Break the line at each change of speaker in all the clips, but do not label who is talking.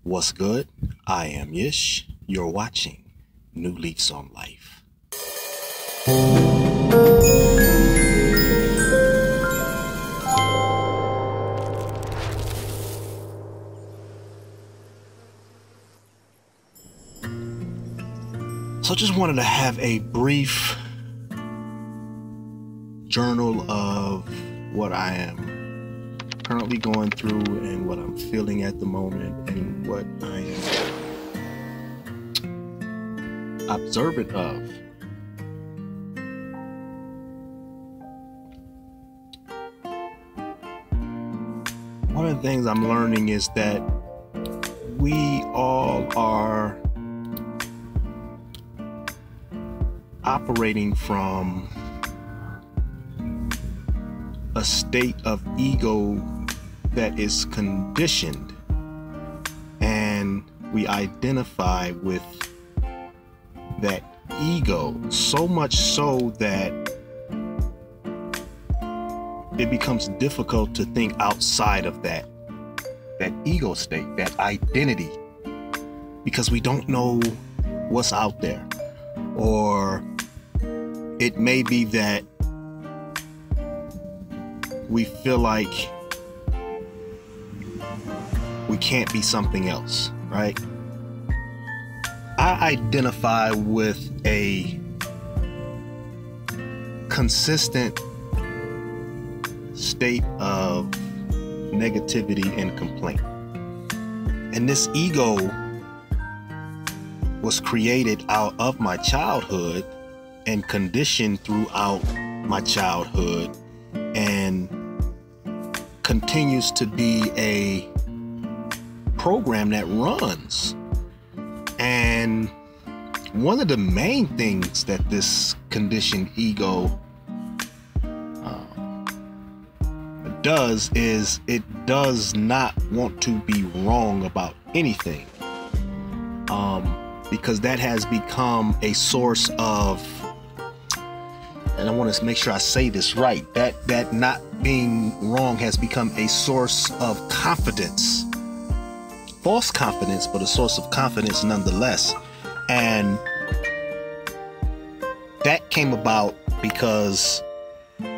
What's good? I am Yish. You're watching New Leafs on Life. So just wanted to have a brief journal of what I am currently going through and what I'm feeling at the moment and what I am observant of. One of the things I'm learning is that we all are operating from a state of ego that is conditioned, and we identify with that ego so much so that it becomes difficult to think outside of that ego state, that identity, because we don't know what's out there. Or it may be that we feel like we can't be something else, right? I identify with a consistent state of negativity and complaint. And this ego was created out of my childhood and conditioned throughout my childhood, and continues to be a program that runs. And one of the main things that this conditioned ego does is it does not want to be wrong about anything, because that has become a source of, and I want to make sure I say this right, that not being wrong has become a source of confidence. False confidence, but a source of confidence nonetheless. And that came about because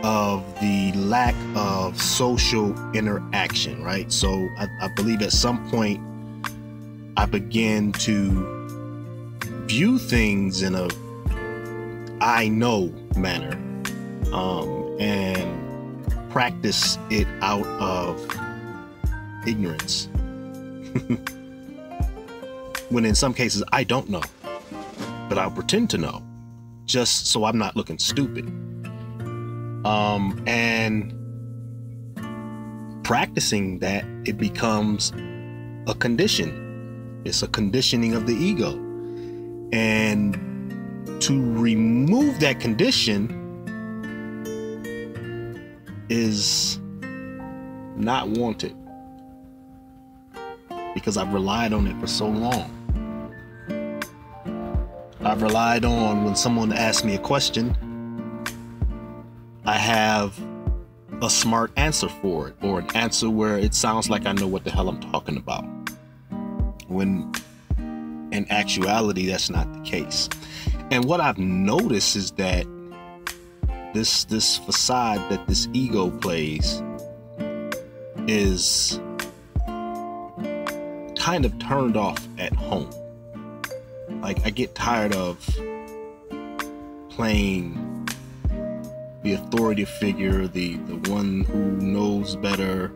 of the lack of social interaction, right? So I believe at some point I began to view things in a I know manner, and practice it out of ignorance. When in some cases I don't know, but I'll pretend to know just so I'm not looking stupid. And practicing that, it becomes a condition. It's a conditioning of the ego. And to remove that condition is not wanted, because I've relied on it for so long. I've relied on, when someone asks me a question, I have a smart answer for it, or an answer where it sounds like I know what the hell I'm talking about, when in actuality that's not the case. And what I've noticed is that this facade that this ego plays is kind of turned off at home. Like, I get tired of playing the authority figure, the one who knows better,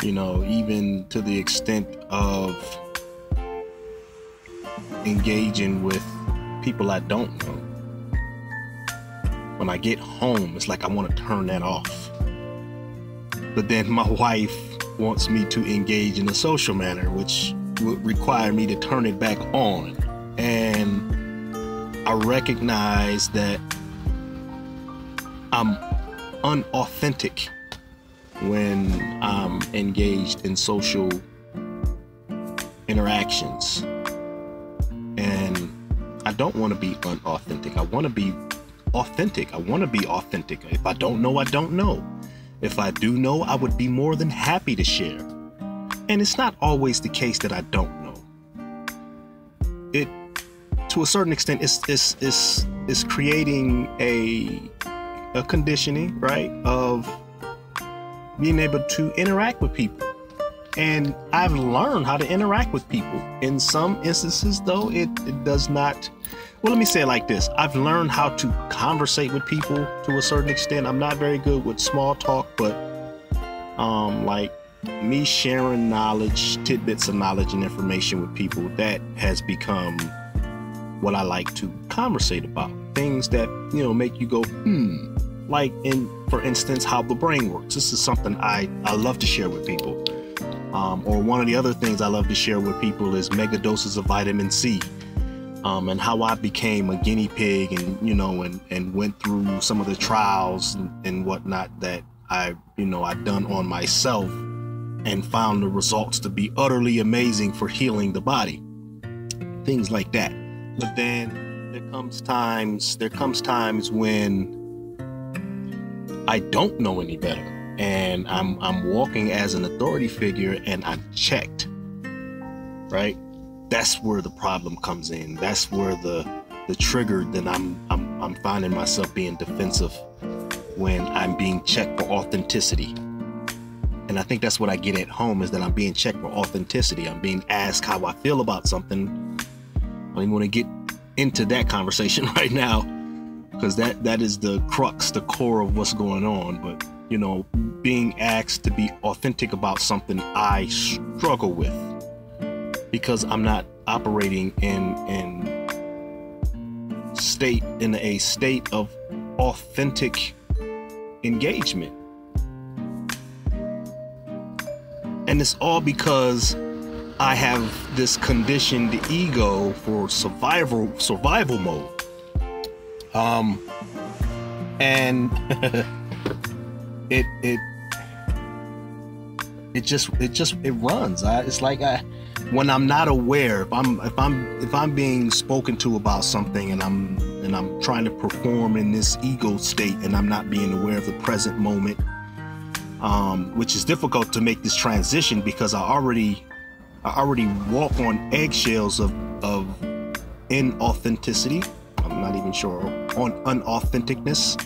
even to the extent of engaging with people I don't know. When I get home, it's like I want to turn that off. But then my wife wants me to engage in a social manner, which would require me to turn it back on. And I recognize that I'm unauthentic when I'm engaged in social interactions. And I don't want to be unauthentic. I want to be authentic. I want to be authentic. If I don't know, I don't know. If I do know, I would be more than happy to share. And it's not always the case that I don't know. It, to a certain extent, is creating a conditioning, right, of being able to interact with people. And I've learned how to interact with people. In some instances, though, it does not. Well, let me say it like this. I've learned how to conversate with people to a certain extent. I'm not very good with small talk, but like me sharing knowledge, tidbits of knowledge and information with people, that has become what I like to conversate about. Things that, make you go, like, for instance, how the brain works. This is something I love to share with people. Or one of the other things I love to share with people is mega doses of vitamin C. And how I became a guinea pig and went through some of the trials and whatnot that I've done on myself and found the results to be utterly amazing for healing the body. Things like that. But then there comes times when I don't know any better. And I'm walking as an authority figure and I'm checked, right? That's where the problem comes in. That's where the trigger, then I'm finding myself being defensive when I'm being checked for authenticity. And I think that's what I get at home, is that I'm being checked for authenticity. I'm being asked how I feel about something. I don't even want to get into that conversation right now, because that is the crux, the core of what's going on. But being asked to be authentic about something I struggle with, because I'm not operating in a state of authentic engagement. And it's all because I have this conditioned ego for survival mode. And it runs. It's like when I'm not aware, if I'm being spoken to about something and I'm trying to perform in this ego state and I'm not being aware of the present moment, which is difficult to make this transition because I already walk on eggshells of inauthenticity. I'm not even sure on unauthenticness.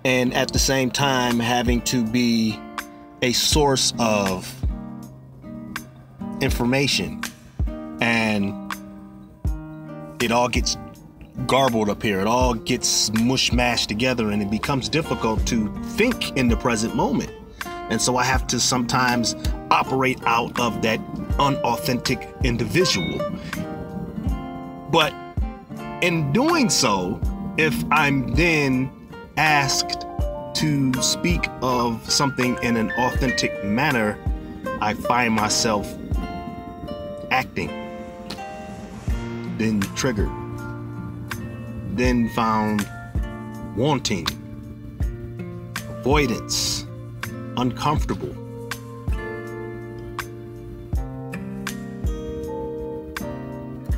And at the same time having to be a source of information, and it all gets garbled up here. It all gets mush-mashed together, and it becomes difficult to think in the present moment. And so I have to sometimes operate out of that unauthentic individual. But in doing so, if I'm then asked to speak of something in an authentic manner, I find myself acting, then triggered, then found wanting, avoidance, uncomfortable.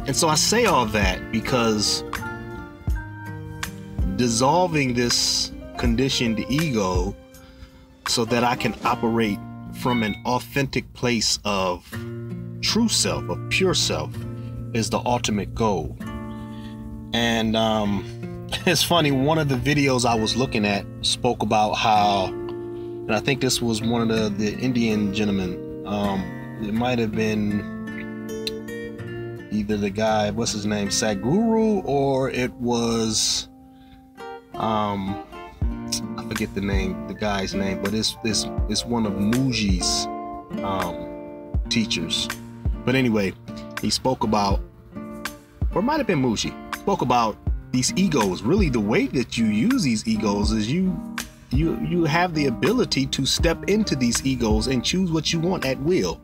And so I say all that because dissolving this conditioned ego so that I can operate from an authentic place of true self, of pure self, is the ultimate goal. And it's funny, one of the videos I was looking at spoke about how, and I think this was one of the Indian gentlemen, it might have been either the guy, what's his name, Sadhguru, or it was I forget the guy's name, but it's one of Muji's teachers. But anyway, he spoke about, or it might have been Muji, spoke about these egos. Really, the way that you use these egos is you have the ability to step into these egos and choose what you want at will,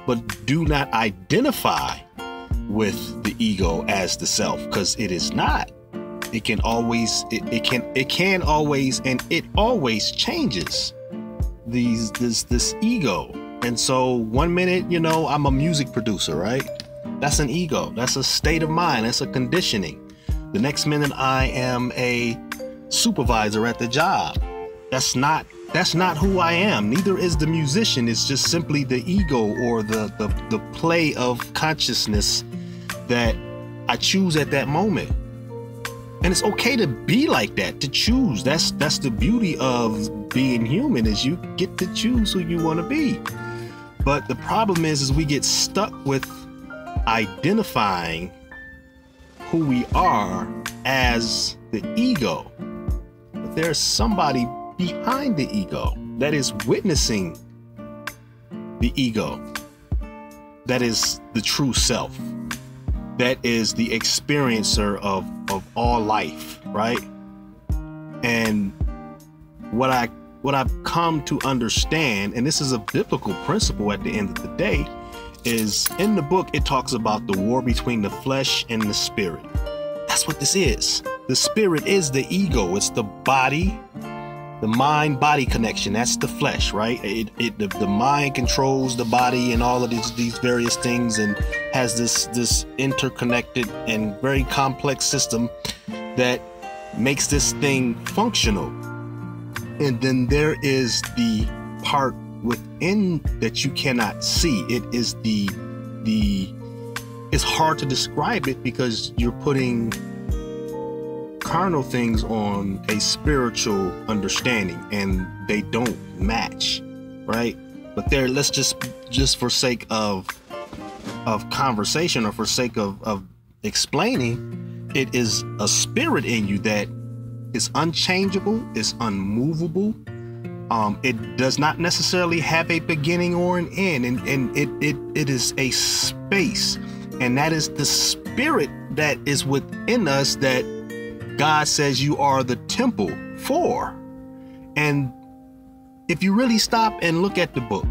but do not identify with the ego as the self, because it is not. It can always, it can always, and it always changes this ego. And so 1 minute, I'm a music producer, right? That's an ego. That's a state of mind. That's a conditioning. The next minute I am a supervisor at the job. That's not That's not who I am. Neither is the musician. It's just simply the ego, or the play of consciousness that I choose at that moment. And it's okay to be like that, to choose. That's the beauty of being human, is you get to choose who you want to be. But the problem is we get stuck with identifying who we are as the ego. But there's somebody behind the ego that is witnessing the ego. That is the true self. That is the experiencer of all life, right? And what I've come to understand, and this is a biblical principle at the end of the day, is in the book it talks about the war between the flesh and the spirit. That's what this is. The spirit is the ego. It's the body, the mind-body connection. That's the flesh, right? The mind controls the body and all of these various things, and has this interconnected and very complex system that makes this thing functional. And then there is the part within that you cannot see. It is it's hard to describe it because you're putting carnal things on a spiritual understanding, and they don't match, right? But there, let's just for sake of conversation, or for sake of explaining, it is a spirit in you that is unchangeable, is unmovable. It does not necessarily have a beginning or an end, and it is a space, and that is the spirit that is within us that God says you are the temple for. And if you really stop and look at the book,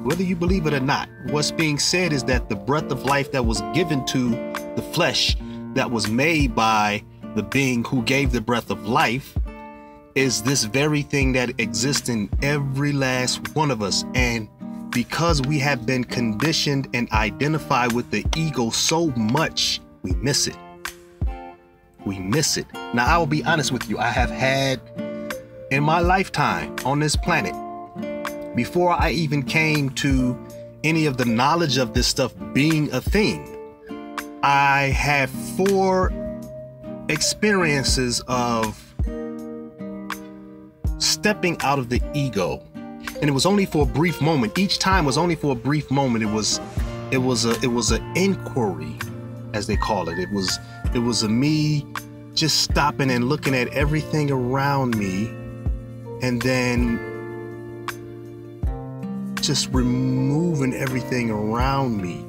whether you believe it or not, what's being said is that the breath of life that was given to the flesh, that was made by the being who gave the breath of life, is this very thing that exists in every last one of us. And because we have been conditioned and identified with the ego so much, we miss it. We miss it. Now, I will be honest with you. I have had in my lifetime on this planet, before I even came to any of the knowledge of this stuff being a thing, I had 4 experiences of stepping out of the ego. And it was only for a brief moment. Each time was only for a brief moment. It was an inquiry, as they call it. It was a me just stopping and looking at everything around me, and then just removing everything around me.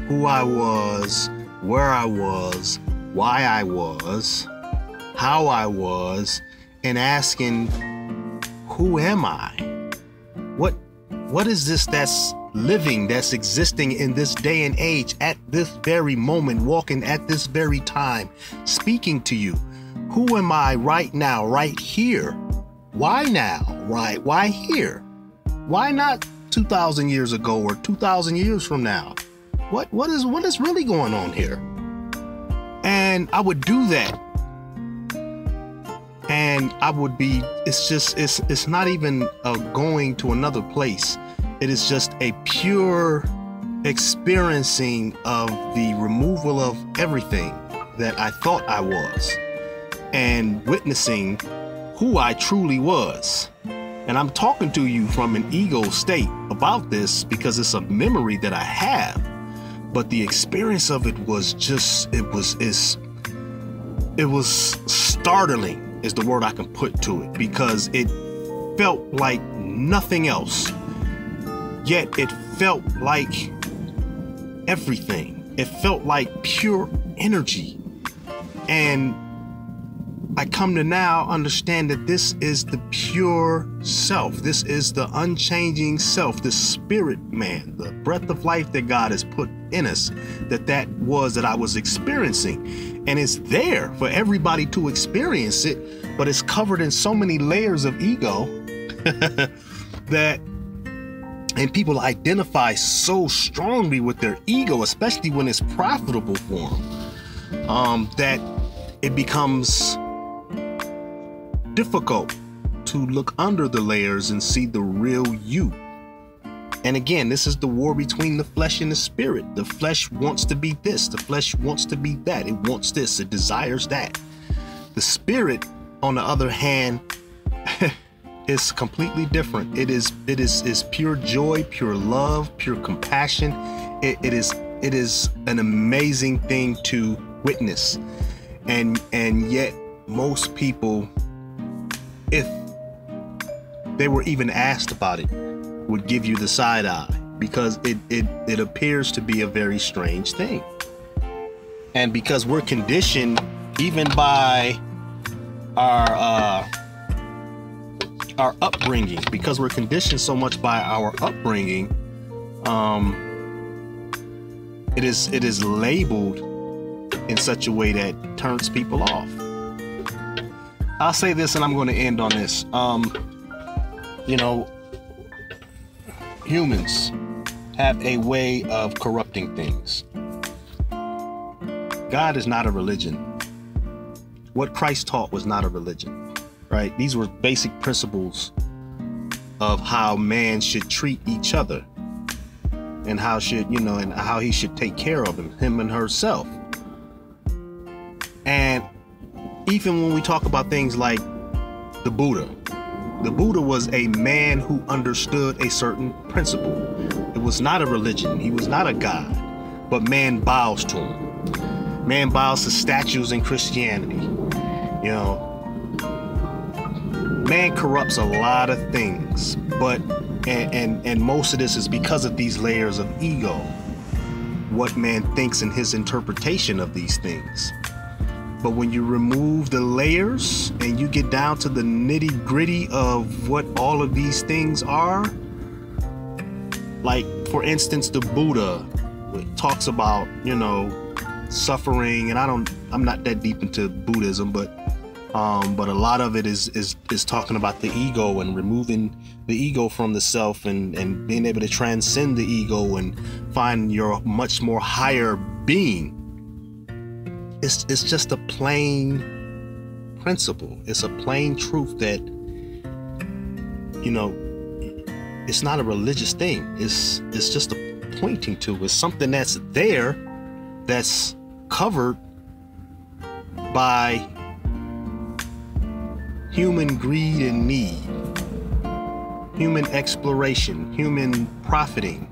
Who I was, where I was, why I was, how I was, and asking, who am I? What is this that's living, that's existing in this day and age, at this very moment, walking at this very time, speaking to you? Who am I right now, right here? Why now? Right? Why here? Why not 2,000 years ago or 2,000 years from now? What is really going on here? And I would do that. And I would be, it's not even going to another place. It is just a pure experiencing of the removal of everything that I thought I was, and witnessing who I truly was. And I'm talking to you from an ego state about this because it's a memory that I have. But the experience of it was just, it was startling, is the word I can put to it, because it felt like nothing else. Yet it felt like everything. It felt like pure energy. And I come to now understand that this is the pure self. This is the unchanging self, the spirit man, the breath of life that God has put in us, that I was experiencing. And it's there for everybody to experience it, but it's covered in so many layers of ego and people identify so strongly with their ego, especially when it's profitable for them, that it becomes difficult to look under the layers and see the real you. And again, this is the war between the flesh and the spirit. The flesh wants to be this. The flesh wants to be that. It wants this. It desires that. The spirit, on the other hand, is completely different. It is pure joy, pure love, pure compassion. It is an amazing thing to witness. And yet most people, if they were even asked about it, would give you the side eye, because it appears to be a very strange thing. And because we're conditioned even by our upbringing, because we're conditioned so much by our upbringing, it is labeled in such a way that turns people off. I'll say this, and I'm going to end on this. Humans have a way of corrupting things. God is not a religion. What Christ taught was not a religion, right? These were basic principles of how man should treat each other, and how he should take care of him and herself. And even when we talk about things like the Buddha was a man who understood a certain principle. It was not a religion. He was not a god, but man bows to him. Man bows to statues in Christianity. Man corrupts a lot of things, but and most of this is because of these layers of ego, what man thinks in his interpretation of these things. But when you remove the layers and you get down to the nitty-gritty of what all of these things are, like for instance the Buddha talks about suffering, and I'm not that deep into Buddhism, but a lot of it is talking about the ego and removing the ego from the self, and being able to transcend the ego and find your much more higher being. It's just a plain principle. It's a plain truth that, it's not a religious thing. It's just a pointing to. It's something that's there, that's covered by human greed and need, human exploration, human profiting,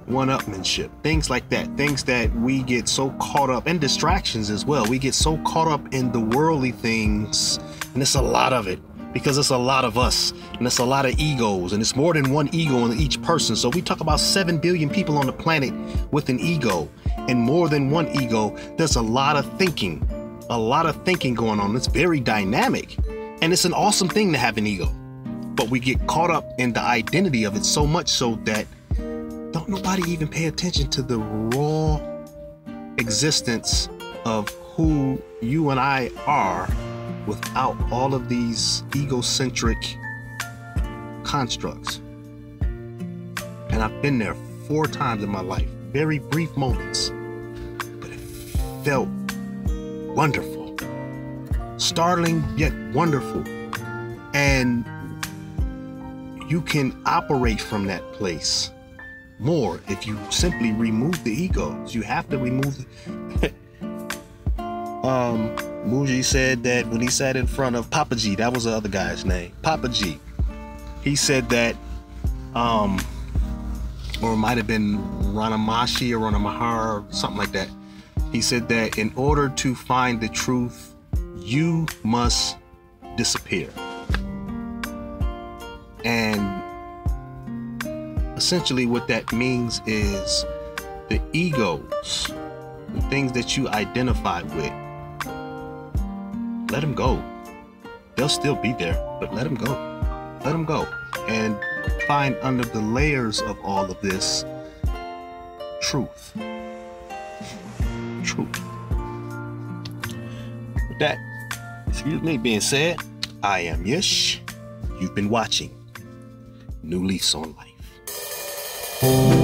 one-upmanship, things like that, things that we get so caught up, and distractions as well. We get so caught up in the worldly things, and it's a lot of it, because it's a lot of us, and it's a lot of egos, and it's more than one ego in each person. So we talk about 7 billion people on the planet with an ego, and more than one ego. There's a lot of thinking going on. It's very dynamic, and it's an awesome thing to have an ego, but we get caught up in the identity of it so much so that don't nobody even pay attention to the raw existence of who you and I are without all of these egocentric constructs. And I've been there 4 times in my life, very brief moments, but it felt wonderful, startling yet wonderful. And you can operate from that place more if you simply remove the egos. You have to remove Muji said that when he sat in front of Papa G, that was the other guy's name, Papa G, he said that or it might have been Ranamashi or Ranamahar, something like that. He said that in order to find the truth, you must disappear. And essentially what that means is the egos, the things that you identify with, let them go. They'll still be there, but let them go. Let them go. And find under the layers of all of this truth. Truth. With that, being said, I am Yish. You've been watching New Leafs on Life.